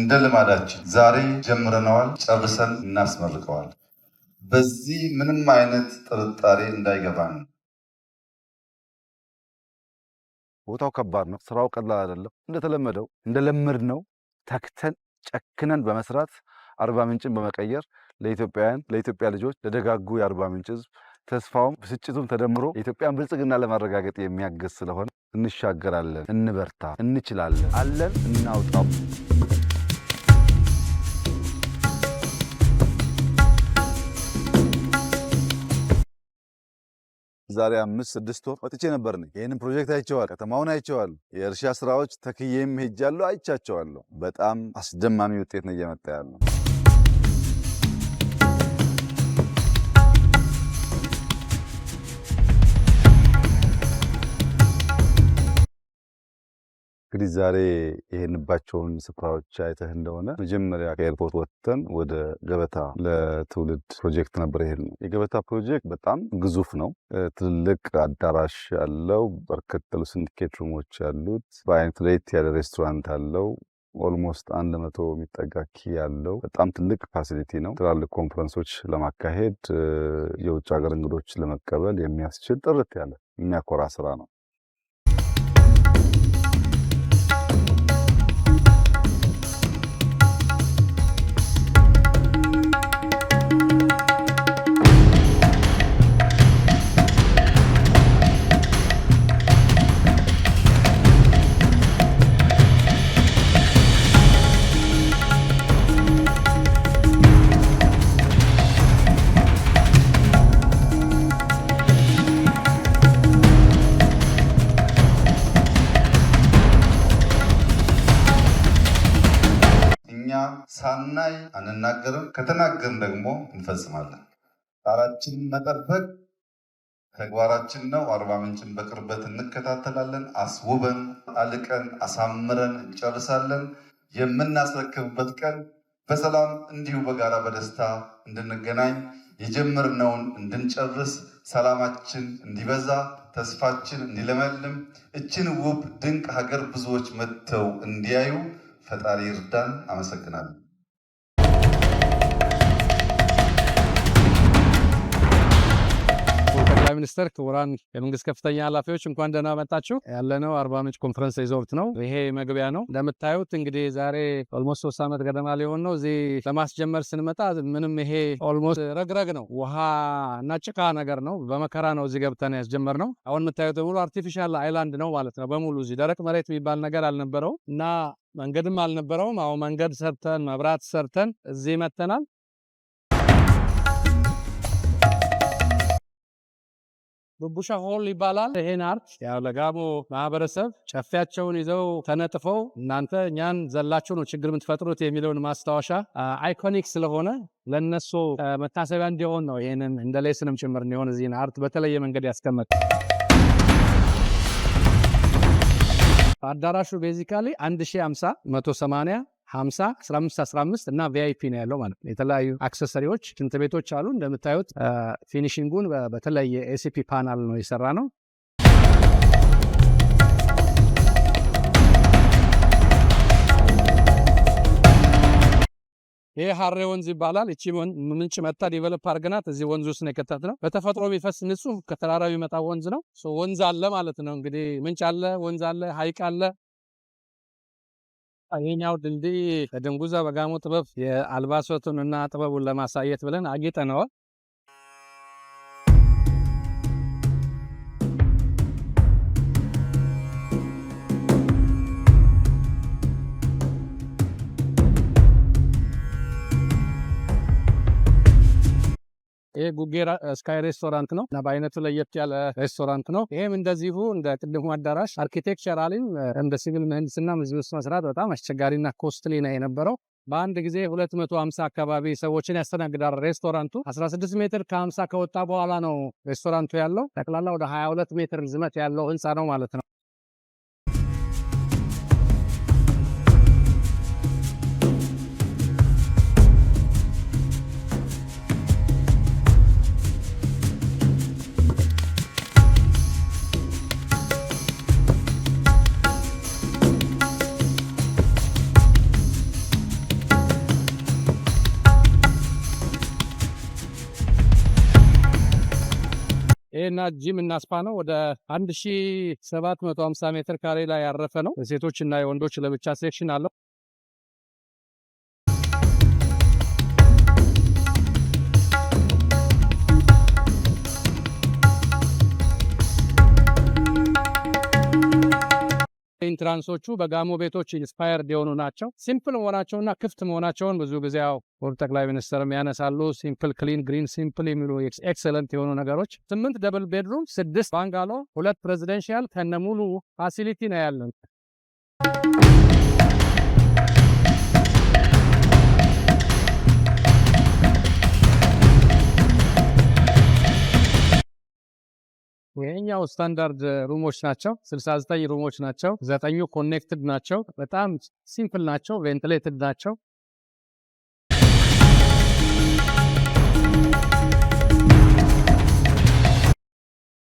እንደ ልማዳችን ዛሬ ጀምረነዋል፣ ጨርሰን እናስመርቀዋል። በዚህ ምንም አይነት ጥርጣሬ እንዳይገባን። ቦታው ከባድ ነው። ስራው ቀላል አይደለም። እንደለመድነው ተክተን ጨክነን በመስራት አርባ ምንጭን በመቀየር ለኢትዮጵያውያን፣ ለኢትዮጵያ ልጆች፣ ለደጋጉ የአርባ ምንጭ ህዝብ ተስፋውም ብስጭቱም ተደምሮ የኢትዮጵያን ብልጽግና ለማረጋገጥ የሚያግዝ ስለሆነ እንሻገራለን፣ እንበርታ፣ እንችላለን፣ አለን፣ እናውጣው። ዛሬ 5-6 ወር ወጥቼ ነበርኝ። ይሄንን ፕሮጀክት አይቼዋለሁ፣ ከተማውን አይቼዋለሁ፣ የእርሻ ስራዎች ተክዬም ሄጃለሁ፣ አይቻቸዋለሁ። በጣም አስደማሚ ውጤት ነው እየመጣ ያለው። እንግዲህ ዛሬ የሄድንባቸውን ስፍራዎች አይተህ እንደሆነ መጀመሪያ ከኤርፖርት ወጥተን ወደ ገበታ ለትውልድ ፕሮጀክት ነበር የሄድነው። የገበታ ፕሮጀክት በጣም ግዙፍ ነው። ትልቅ አዳራሽ ያለው፣ በርከት ያሉ ሲንዲኬት ሩሞች ያሉት፣ በአይነቱ ለየት ያለ ሬስቶራንት አለው። ኦልሞስት 100 የሚጠጋ ኪ ያለው በጣም ትልቅ ፋሲሊቲ ነው። ትላልቅ ኮንፈረንሶች ለማካሄድ የውጭ ሀገር እንግዶች ለመቀበል የሚያስችል ጥርት ያለ የሚያኮራ ስራ ነው። ሳናይ አንናገርም፣ ከተናገርን ደግሞ እንፈጽማለን። ቃላችንን መጠበቅ ተግባራችን ነው። አርባ ምንጭን በቅርበት እንከታተላለን። አስውበን አልቀን አሳምረን እንጨርሳለን። የምናስረክብበት ቀን በሰላም እንዲሁ በጋራ በደስታ እንድንገናኝ፣ የጀመርነውን እንድንጨርስ፣ ሰላማችን እንዲበዛ፣ ተስፋችን እንዲለመልም፣ እችን ውብ ድንቅ ሀገር ብዙዎች መጥተው እንዲያዩ ፈጣሪ ይርዳን። አመሰግናለሁ። ጠቅላይ ሚኒስትር፣ ክቡራን የመንግስት ከፍተኛ ኃላፊዎች እንኳን ደህና መጣችሁ። ያለነው አርባ ምንጭ ኮንፈረንስ ሪዞርት ነው። ይሄ መግቢያ ነው። እንደምታዩት እንግዲህ ዛሬ ኦልሞስት 3 ዓመት ገደማ ሊሆን ነው። እዚህ ለማስጀመር ስንመጣ ምንም ይሄ ኦልሞስት ረግረግ ነው፣ ውሃ እና ጭቃ ነገር ነው። በመከራ ነው እዚህ ገብተን ያስጀመርነው። አሁን የምታዩት በሙሉ አርቲፊሻል አይላንድ ነው ማለት ነው። በሙሉ እዚህ ደረቅ መሬት የሚባል ነገር አልነበረውም እና መንገድም አልነበረውም። አሁን መንገድ ሰርተን መብራት ሰርተን እዚህ መተናል። ቡቡሻ ሆል ይባላል። ይሄን አርት ያው ለጋሞ ማህበረሰብ ጨፌያቸውን ይዘው ተነጥፈው እናንተ እኛን ዘላችሁ ነው ችግር የምትፈጥሩት የሚለውን ማስታወሻ አይኮኒክ ስለሆነ ለነሱ መታሰቢያ እንዲሆን ነው። ይሄንን እንደ ሌስንም ጭምር እንዲሆን እዚህን አርት በተለየ መንገድ ያስቀመጡ። አዳራሹ ቤዚካሊ 1050 180 50 15 15 እና ቪአይፒ ነው ያለው ማለት ነው። የተለያዩ አክሰሰሪዎች ሽንት ቤቶች አሉ። እንደምታዩት ፊኒሺንጉን በተለየ ኤሲፒ ፓናል ነው የሰራ ነው። ይሄ ሀሬ ወንዝ ይባላል። እቺ ምንጭ መታ ዲቨሎፕ አድርገናት እዚህ ወንዝ ውስጥ ነው የከተትነው። በተፈጥሮ የሚፈስ ንጹህ ከተራራው የሚመጣ ወንዝ ነው። ወንዝ አለ ማለት ነው እንግዲህ ምንጭ አለ፣ ወንዝ አለ፣ ሀይቅ አለ። ይሄኛው ድልድይ ከድንጉዛ በጋሞ ጥበብ የአልባሳቱን እና ጥበቡን ለማሳየት ብለን አጊጠነዋል። ይሄ ጉጌ ስካይ ሬስቶራንት ነው እና በአይነቱ ለየት ያለ ሬስቶራንት ነው። ይሄም እንደዚሁ እንደ ቅድሙ አዳራሽ አርኪቴክቸራሊም እንደ ሲቪል ምህንድስና እዚህ ውስጥ መስራት በጣም አስቸጋሪና ኮስትሊ ነው የነበረው። በአንድ ጊዜ 250 አካባቢ ሰዎችን ያስተናግዳል ሬስቶራንቱ። 16 ሜትር ከ50 ከወጣ በኋላ ነው ሬስቶራንቱ ያለው። ጠቅላላ ወደ 22 ሜትር ርዝመት ያለው ህንፃ ነው ማለት ነው። ይሄና ጂም እና ስፓ ነው። ወደ 1750 ሜትር ካሬ ላይ ያረፈ ነው። የሴቶች እና የወንዶች ለብቻ ሴክሽን አለው። ኢንትራንሶቹ በጋሞ ቤቶች ኢንስፓየርድ የሆኑ ናቸው። ሲምፕል መሆናቸውና ክፍት መሆናቸውን ብዙ ጊዜ ያው ጠቅላይ ሚኒስትርም ያነሳሉ። ሲምፕል፣ ክሊን፣ ግሪን፣ ሲምፕል የሚሉ ኤክሰለንት የሆኑ ነገሮች። 8 ደብል ቤድሩም፣ 6 ባንጋሎ፣ 2 ፕሬዚደንሻል ከነሙሉ ፋሲሊቲ ነው ያለን። ይሄኛው ስታንዳርድ ሩሞች ናቸው። 69 ሩሞች ናቸው። 9ኙ ኮኔክትድ ናቸው። በጣም ሲምፕል ናቸው። ቬንቲሌትድ ናቸው።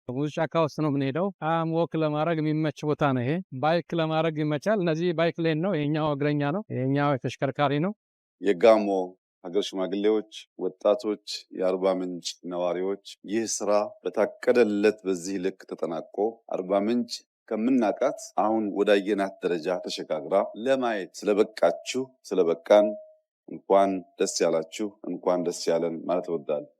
ሙሉ ጫካ ውስጥ ነው የምንሄደው። ወክ ለማድረግ የሚመች ቦታ ነው ይሄ። ባይክ ለማድረግ ይመቻል። እነዚህ ባይክ ሌን ነው። ይሄኛው እግረኛ ነው። ይሄኛው ተሽከርካሪ ነው። የጋሞ ሀገር ሽማግሌዎች፣ ወጣቶች፣ የአርባ ምንጭ ነዋሪዎች ይህ ስራ በታቀደለት በዚህ ልክ ተጠናቆ አርባ ምንጭ ከምናቃት አሁን ወዳየናት ደረጃ ተሸጋግራ ለማየት ስለበቃችሁ ስለበቃን እንኳን ደስ ያላችሁ እንኳን ደስ ያለን ማለት እወዳለሁ።